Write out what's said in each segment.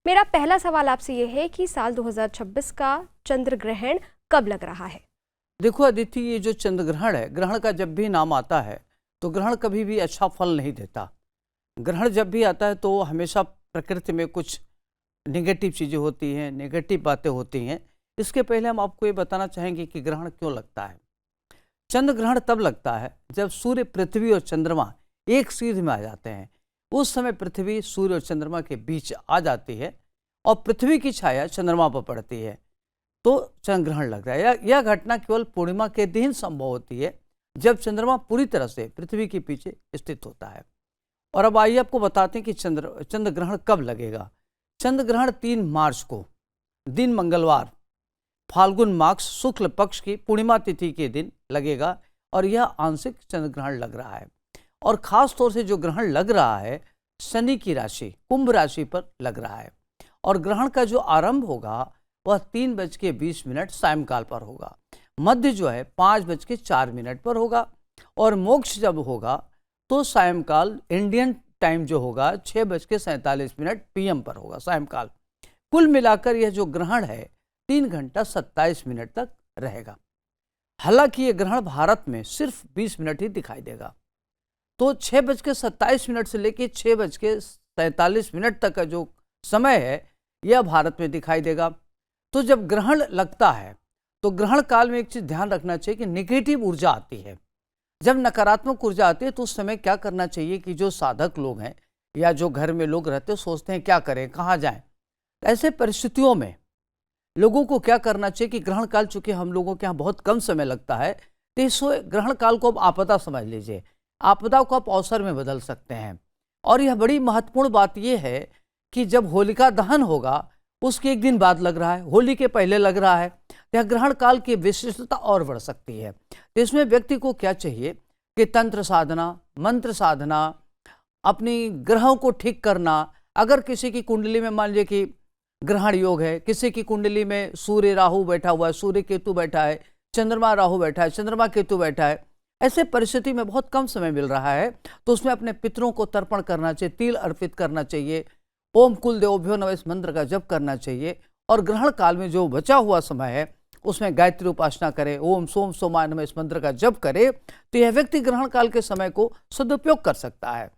मेरा पहला सवाल आपसे ये है कि साल 2026 का चंद्र ग्रहण कब लग रहा है? देखो अदिति, ये जो चंद्र ग्रहण है, ग्रहण का जब भी नाम आता है तो ग्रहण कभी भी अच्छा फल नहीं देता। ग्रहण जब भी आता है तो हमेशा प्रकृति में कुछ नेगेटिव चीज़ें होती हैं, नेगेटिव बातें होती हैं। इसके पहले हम आपको ये बताना चाहेंगे कि ग्रहण क्यों लगता है। चंद्र ग्रहण तब लगता है जब सूर्य, पृथ्वी और चंद्रमा एक सीध में आ जाते हैं। उस समय पृथ्वी सूर्य और चंद्रमा के बीच आ जाती है और पृथ्वी की छाया चंद्रमा पर पड़ती है, तो चंद्र ग्रहण लगता है। यह घटना केवल पूर्णिमा के दिन संभव होती है, जब चंद्रमा पूरी तरह से पृथ्वी के पीछे स्थित होता है। और अब आइए आपको बताते हैं कि चंद्र ग्रहण कब लगेगा। चंद्र ग्रहण 3 मार्च को, दिन मंगलवार, फाल्गुन मास शुक्ल पक्ष की पूर्णिमा तिथि के दिन लगेगा और यह आंशिक चंद्र ग्रहण लग रहा है। और खास तौर से जो ग्रहण लग रहा है, शनि की राशि कुंभ राशि पर लग रहा है। और ग्रहण का जो आरंभ होगा वह 3:20 सायंकाल पर होगा। मध्य जो है 5:04 पर होगा और मोक्ष जब होगा तो सायंकाल इंडियन टाइम जो होगा 6:47 PM पर होगा सायंकाल। कुल मिलाकर यह जो ग्रहण है 3 घंटा 27 मिनट तक रहेगा। हालांकि यह ग्रहण भारत में सिर्फ 20 मिनट ही दिखाई देगा। तो 6:27 से लेकर 6:47 तक का जो समय है यह भारत में दिखाई देगा। तो जब ग्रहण लगता है तो ग्रहण काल में एक चीज ध्यान रखना चाहिए कि नेगेटिव ऊर्जा आती है। जब नकारात्मक ऊर्जा आती है तो उस समय क्या करना चाहिए कि जो साधक लोग हैं या जो घर में लोग रहते हैं सोचते हैं क्या करें, कहाँ जाएं। ऐसे परिस्थितियों में लोगों को क्या करना चाहिए कि ग्रहण काल, चूंकि हम लोगों के यहाँ बहुत कम समय लगता है, तो इस ग्रहण काल को आप आपदा समझ लीजिए। आपदा को आप अवसर में बदल सकते हैं। और यह बड़ी महत्वपूर्ण बात यह है कि जब होलिका दहन होगा उसके एक दिन बाद लग रहा है, होली के पहले लग रहा है, यह ग्रहण काल की विशिष्टता और बढ़ सकती है। तो इसमें व्यक्ति को क्या चाहिए कि तंत्र साधना, मंत्र साधना, अपनी ग्रहों को ठीक करना। अगर किसी की कुंडली में मान लीजिए कि ग्रहण योग है, किसी की कुंडली में सूर्य राहु बैठा हुआ है, सूर्य केतु बैठा है, चंद्रमा राहु बैठा है, चंद्रमा केतु बैठा है, ऐसे परिस्थिति में बहुत कम समय मिल रहा है, तो उसमें अपने पितरों को तर्पण करना चाहिए, तिल अर्पित करना चाहिए, ओम कुल देवोभ्यो नमः इस मंत्र का जप करना चाहिए। और ग्रहण काल में जो बचा हुआ समय है उसमें गायत्री उपासना करे, ओम सोम सोमाय नमः इस मंत्र का जप करे, तो यह व्यक्ति ग्रहण काल के समय को सदुपयोग कर सकता है।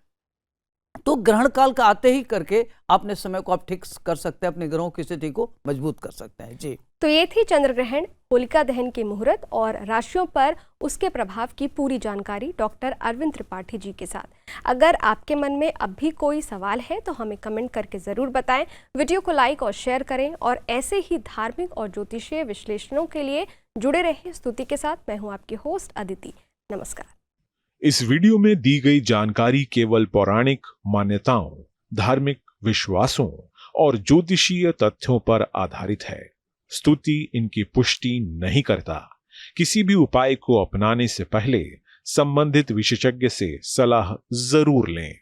तो ग्रहण काल का आते ही करके अपने समय को आप ठीक कर सकते हैं, अपने ग्रहों की स्थिति को मजबूत कर सकते हैं। जी, तो ये थी चंद्र ग्रहण, होलिका दहन के मुहूर्त और राशियों पर उसके प्रभाव की पूरी जानकारी डॉक्टर अरविंद त्रिपाठी जी के साथ। अगर आपके मन में अब भी कोई सवाल है तो हमें कमेंट करके ज़रूर बताएं। वीडियो को लाइक और शेयर करें और ऐसे ही धार्मिक और ज्योतिषीय विश्लेषणों के लिए जुड़े रहें स्तुति के साथ। मैं हूँ आपकी होस्ट अदिति। नमस्कार। इस वीडियो में दी गई जानकारी केवल पौराणिक मान्यताओं, धार्मिक विश्वासों और ज्योतिषीय तथ्यों पर आधारित है। स्तुति इनकी पुष्टि नहीं करता। किसी भी उपाय को अपनाने से पहले संबंधित विशेषज्ञ से सलाह जरूर लें।